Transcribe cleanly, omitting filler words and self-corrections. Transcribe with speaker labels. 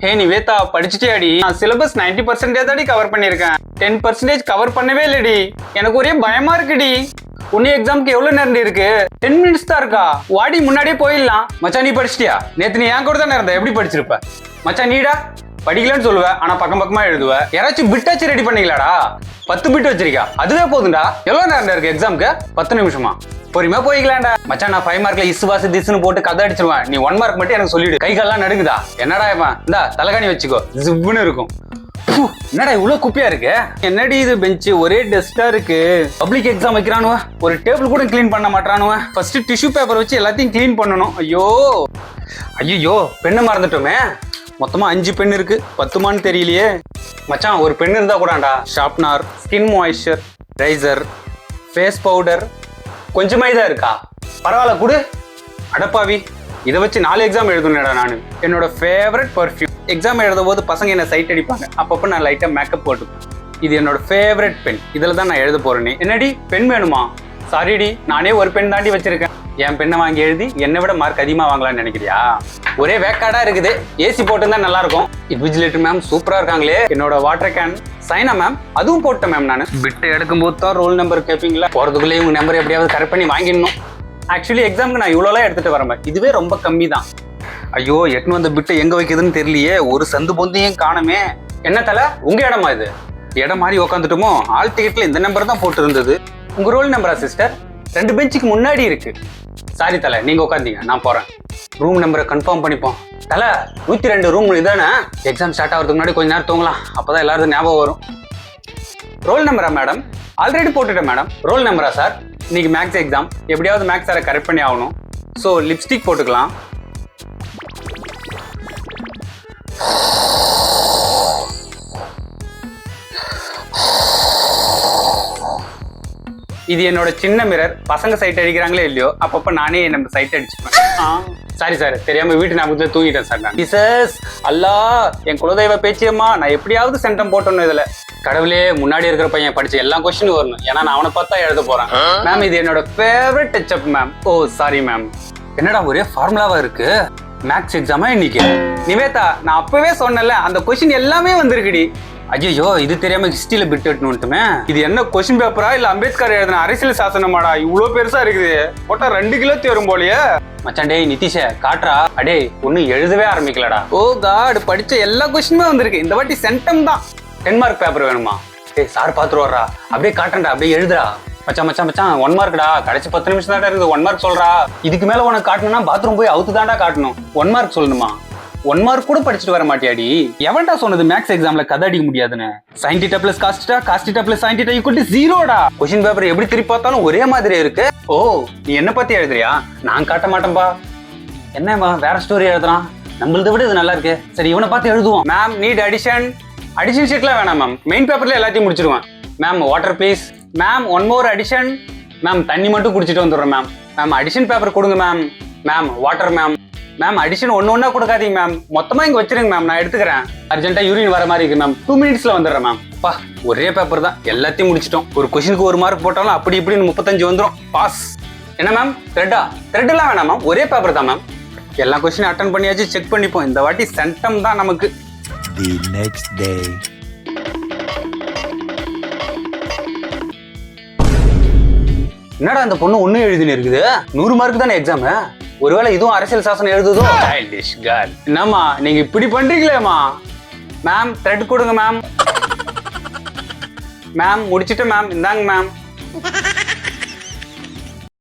Speaker 1: ஹே நிவேதா படிச்சுட்டேடி? நான் சிலபஸ் 90% தாடி கவர் பண்ணிருக்கேன். 10% கவர் பண்ணவே இல்லடி. எனக்கு ஒரே பயமா இருக்குடி. உன்னை எக்ஸாமுக்கு எவ்வளவு நேரம் இருக்கு? 10 மினிட்ஸ் தான் இருக்கா? வாடி முன்னாடியே போயிடலாம். மச்சான் நீ படிச்சிட்டியா? நேத்து நீ என் கூட தானே இருந்த, எப்படி படிச்சிருப்ப? மச்சான் நீடா படிக்கலன்னு சொல்லுவ, ஆனா பக்கம் பக்கமா எழுதுவ. யாராச்சும் பிட்டாச்சு ரெடி பண்ணீங்களாடா? 10 பிட் வச்சிருக்கா, அதுவே போதும்டா. எவ்வளவு நேரம் இருக்கு எக்ஸாமுக்கு? 10 நிமிஷமா? பொறுமையா போய்க்கலாம்டா. மச்சான் நான் 5 மார்க்ல இசுவாசு திசுன்னு போட்டு கதை அடிச்சிருவேன். நீ 1 மார்க் மட்டும் எனக்கு சொல்லிடு. கை கால்லாம் நடுக்குதா? என்னடா இவன் இந்தா தலைகாணி வச்சுக்கோ, ஜிவ்வுன்னு இருக்கும். என்னடா இவ்வளவு குப்பியா இருக்கு? என்னடி இது பெஞ்சு ஒரே டஸ்டா இருக்கு. பப்ளிக் எக்ஸாம் வைக்கிறானுவ, ஒரு டேபிள் கூட கிளீன் பண்ண மாட்டானுவ. ஃபர்ஸ்ட் டிஷ்யூ பேப்பர் வச்சு எல்லாத்தையும் கிளீன் பண்ணணும். ஐயோ பெண்ணை மறந்துட்டோமே. மொத்தமா 5 பென் இருக்கு, 10மான்னு தெரியலையே. மச்சான் ஒரு பென் இருந்தா கூடாண்டா. Sharpener, skin moisturizer, face powder, கொஞ்சமா தான் இருக்கா? பரவாயில்ல குடு. அடப்பாவி, இதை வச்சு 4 எக்ஸாம் எழுதுனேடா நானு. என்னோட ஃபேவரட் பர்ஃப்யூம். எக்ஸாம் எழுதும் போது பசங்க என்ன சைட் அடிப்பாங்க, அப்பப்போ நான் லைட்டா மேக்கப் போட்டுப்பேன். இது என்னோட ஃபேவரட் பென். இதுல தான் நான் எழுத போறேனே. என்னடி பென் வேணுமா? சாரிடி, நானே ஒரு பென் தாண்டி வச்சிருக்கேன். என் பெண்ணை வாங்கி எழுதி என்னை விட மார்க் அதிகமா வாங்கலாம்னு நினைக்கிறியா? ஒரே வேக்காடா இருக்குது. ஏசி போட்டுருந்தா நல்லா இருக்கும். இன்விஜிலேட்டர் மேம் சூப்பரா இருக்காங்களே. என்னோட வாட்டர் கேன் சைனா மேம், அதுவும் போட்டேன் மேம். நான் பிட்டு எடுக்கும் போது தான் ரோல் நம்பர் கேட்பீங்களா? போறதுக்குள்ளே உங்க நம்பர் எப்படியாவது கரெக்ட் பண்ணி வாங்கிடணும். ஆக்சுவலி எக்ஸாமுக்கு நான் இவ்வளோலாம் எடுத்துட்டு வரேன், இதுவே ரொம்ப கம்மி தான். ஐயோ எட்டுன்னு வந்த பிட்டு எங்க வைக்குதுன்னு தெரியலையே. ஒரு சந்து பொந்தையும் காணுமே. என்ன தலை, உங்க இடமா இது? இடம் மாதிரி உட்காந்துட்டோமோ? ஆல் டிக்கெட்ல இந்த நம்பர் தான் போட்டு இருந்தது. உங்க ரோல் நம்பரா சிஸ்டர்? 2 பெஞ்சுக்கு முன்னாடி இருக்கு. சாரி தலை, நீங்க உட்காந்தீங்க, நான் போறேன். ரூம் நம்பரை கன்ஃபார்ம் பண்ணிப்போம். தலை 102 ரூம் இதானே? எக்ஸாம் ஸ்டார்ட் ஆகிறதுக்கு முன்னாடி கொஞ்ச நேரம் தூங்கலாம், அப்பதான் எல்லாரும் ஞாபகம் வரும். ரோல் நம்பரா மேடம்? ஆல்ரெடி போட்டுட்டேன் மேடம். ரோல் நம்பரா சார்? இன்னைக்கு மேக்ஸ் எக்ஸாம், எப்படியாவது மேக்ஸ் சாரை கரெக்ட் பண்ணி ஆகணும். ஸோ லிப்ஸ்டிக் போட்டுக்கலாம். இது என்னோட சின்ன மிரர். பசங்க சைட் அடிக்கிறாங்களே இல்லையோ, அப்பப்ப நானே நம்ம சைட் அடிச்சுப்பேன். சாரி சார், தெரியாம வீட்டு ஞாபகத்துல தூங்கிட்டேன் சார் நான். ஜீசஸ் அல்லா, என் குலதெய்வ பேச்சியம்மா, நான் எப்படியாவது சென்டம் போட்டணும் இதுல. கடவுளே, முன்னாடி இருக்கிற பையன் படிச்ச எல்லா கொஸ்டினும் வரணும், ஏன்னா நான் அவனை பார்த்தா எழுத போறேன். மேம் இது என்னோட ஃபேவரட் டச்சப் மேம். ஓ சாரி மேம். என்னடா ஒரே ஃபார்முலாவா இருக்கு? மேக்ஸ் எக்ஸாமா இன்னைக்கு? நிவேதா, நான் அப்பவே சொன்னல, அந்த கொஸ்டின் எல்லாமே வந்திருக்குடி. ஐயோ, இது தெரியாம ஹிஸ்டரியில பிட் எட்டுனுட்டுமே. இது என்ன கொஸ்டின் பேப்பரா இல்ல அம்பேத்கர் எழுதின அரசியல் சாசனமாடா? இவ்வளவு பெருசா இருக்குது. போட்டா 2 கிலோ தேரும் போலயே. மச்சான் டேய் நிதிஷ காட்ரா. அடே ஒன்னும் எழுதவே ஆரம்பிக்கலடா. ஓ காட், படிச்ச எல்லா கொஸ்டினுமே வந்திருக்கு. இந்த வாட்டி சென்டம் தான். 10 மார்க் பேப்பர் வேணுமா? டேய் சார் பாத்துருவாரா? அப்படியே காட்டுறா, அப்படியே எழுதுறா. மச்சான் மச்சான் மச்சான் 1 மார்க்டா. கடைசி 10 நிமிஷம் தான் இருக்குது. 1 மார்க் சொல்றா. இதுக்கு மேல உனக்கு காட்டணும்னா பாத்ரூம் போய் அவுத்து தாண்டா காட்டணும். 1 மார்க் சொல்லணுமா? 1 மார்க் கூட படிச்சுட்டு வர மாட்டியாடி? எவன்டா சொன்னது மேக்ஸ் எக்ஸாம்ல கதை அடிக்க முடியாதுன்னு? sin θ + cos θ, cos θ + sin θ = 0டா. Question paper எப்படி திருப்பி பார்த்தாலும் ஒரே மாதிரி இருக்கு. ஓ, நீ என்ன பத்தி எழுதுறியா? நான் காட்ட மாட்டேன்பா. என்னமா வேற ஸ்டோரி எழுதுறான்? நம்மளதை விட இது நல்லா இருக்கு. சரி இவனை பார்த்து எழுதுவோம். மேம் நீட் அடிஷன் ஷீட்லாம் வேணாம் மேம். மெயின் பேப்பர்ல எல்லாத்தையும் முடிச்சிருவேன். Ma'am water please. Ma'am 1 more addition. Ma'am தண்ணி மட்டும் குடிச்சிட்டு வந்துடுறேன் மேம். மேம் அடிஷன் பேப்பர் கொடுங்க ma'am. Ma'am water ma'am. Ma'am addition ஒண்ணா கொடுக்காதீங்க மேம், மொத்தமா இங்க வச்சிருங்க மேம், நான் எடுத்துக்கிறேன். அர்ஜென்ட்டா யூரின் வர மாதிரி இருக்கு மேம். 2 மினிட்ஸ்ல வந்துடுறேன் மேம். பா, ஒரே பேப்பர் தான், எல்லாத்தையும் முடிச்சிட்டோம். ஒரு கொஸ்டினுக்கு 1 மார்க் போட்டாலும் அப்படி இப்படின்னு 35 வந்துடும். பாஸ். என்ன மேம் த்ரெட்டா? த்ரெட்லாம் வேணாம் மேம், ஒரே பேப்பர் தான் மேம். எல்லா கொஸ்டின் அட்டன் பண்ணியாச்சு, செக் பண்ணிப்போம். இந்த வாட்டி சென்டம் தான் நமக்கு.
Speaker 2: The next day.
Speaker 1: என்னடா அந்த பொண்ணு ஒண்ணு எழுதினு இருக்குது? 100 மார்க் தானே எக்ஸாம். ஒருவேளை இதுவும் அரசியல் சாசனம் எழுதுதோ? Childish girl. என்னம்மா நீங்க இப்படி பண்றீங்களேம்மா? மேம் த்ரெட் கொடுங்க மேம். மேம் முடிச்சிட்டு மேம், இந்தாங்க மேம்.